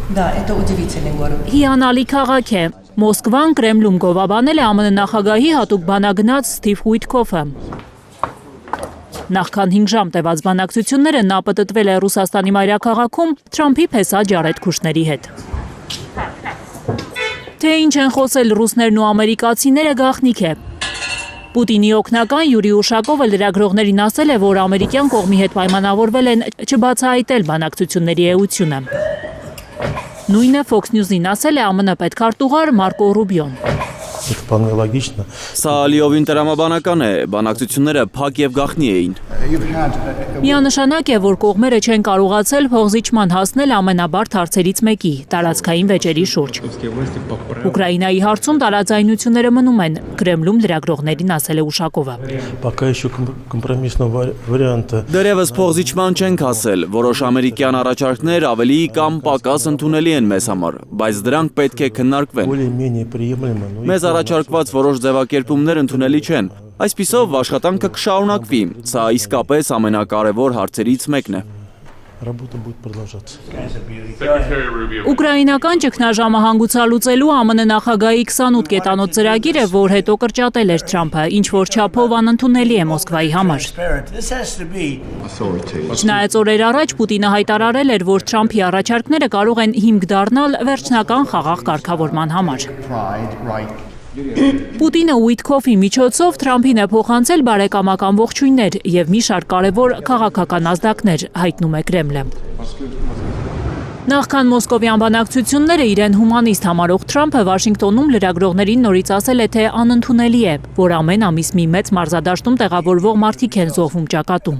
Да, это удивительный город. Հիանալի քաղաք է։ Մոսկվան Կրեմլում գովաբանել է ԱՄՆ նախագահի հատուկ բանագնաց Սթիվ Ուիթքոֆը։ Նախքան 5 ժամ տևած բանակցությունները նա պտտվել է Ռուսաստանի մայրաքաղաքում Թրամփի փեսա Ջարեդ Քուշների հետ։ Թե ինչ են խոսել ռուսներն ու ամերիկացիները գաղտնիք է։ Պուտինի օգնական Յուրի Ուշակովը լրագրողներին ասել է, որ ամերիկյան կողմի հետ պայմանավորվել են չբացահայտել բանակցությունների էությունը։ Նույնը Fox News-ին ասել է ԱՄՆ պետքարտուղար Մարկո Ռուբիոն։ Սա ալիովին տրամաբանական է, բանակցությունները փակ եւ գաղտնի էին։ Միանշանակ է, որ կողմերը չեն կարողացել փոխզիջման հասնել ամենաբարդ հարցերից մեկի՝ տարածքային վեճերի շուրջ։ Ուկրաինայի հարցում տարաձայնությունները մնում են, Կրեմլում լրագրողներին ասել է Ուշակովը։ Դեռևս փոխզիջման չենք հասել, որոշ ամերիկյան առաջարկներ ավելի կամ պակաս ընդունելի են մեզ համար, բայց դրանք պետք է քննարկվեն։ Մեզ առաջարկված որոշ ձևակերպումներ ընդունելի չեն։ Այսպիսով աշխատանքը կշարունակվի։ Սա իսկապես ամենակարևոր հարցերից մեկն է։ Ուկրաինական ճգնաժամը հանգուցալուծելու ԱՄՆ նախագահի 28 կետանոց ծրագիրը, որ հետո կրճատել էր Թրամփը, ինչ որ չափով անընդունելի է Մոսկվայի համար։ Չնայած օրեր առաջ Պուտինը հայտարարել էր, որ Թրամփի առաջարկները կարող են հիմք դառնալ վերջնական խաղաղ կարգավորման համար։ Պուտինը Ուիթքոֆի միջոցով Թրամփին է փոխանցել բարեկամական ողջույններ և մի շարք կարևոր քաղաքական ազդակներ, հայտնում է Կրեմլը։ Նախքան մոսկովյան բանակցությունները իրեն հումանիստ համարող Թրամփը Վաշինգտոնում լրագրողներին նորից ասել է, թե անընդունելի է, որ ամեն ամիս մի մեծ մարզադաշտում տեղավորվող մարդիկ են զոհվում ճակատում։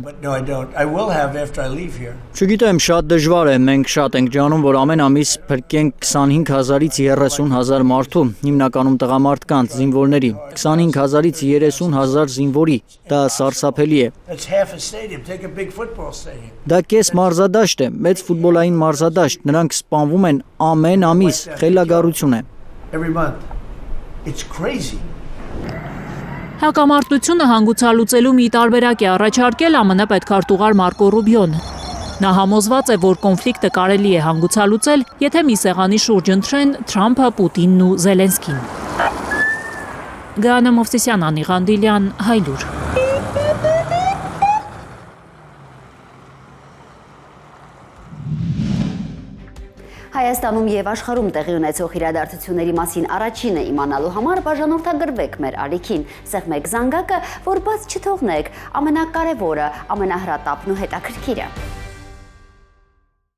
Չգիտեմ, շատ դժվար է, մենք շատ ենք ջանում, որ ամեն ամիս փրկենք 25,000-ից 30,000 մարդու, հիմնականում տղամարդկանց, զինվորների, 25,000-ից 30,000 զինվորի, դա սարսափելի է։ Դա կես մարզադաշտ է, մեծ ֆուտբոլային մարզադաշտ, նրանք սպանվում են ամեն ամիս, խելագարություն է։ Հակամարտությունը հանգուցալուծելու մի տարբերակ է առաջարկել ԱՄՆ պետքարտուղար Մարկո Ռուբիոն։ Նա համոզված է, որ կոնֆլիկտը կարելի է հանգուցալուծել, եթե մի սեղանի շուրջ ընտրեն Թրամփը, Պուտինն ու Զելենսկին։ Գայանե Մովսիսյան, Անի Ղանդիլյան, Հայլուր։ Հայաստանում և աշխարհում տեղի ունեցող իրադարձությունների մասին առաջինը իմանալու համար բաժանորդագրվեք մեր ալիքին, սեղմեք զանգակը, որ բաց չթողնեք ամենակարևորը, ամենահրատապն ու հետաքրքիրը։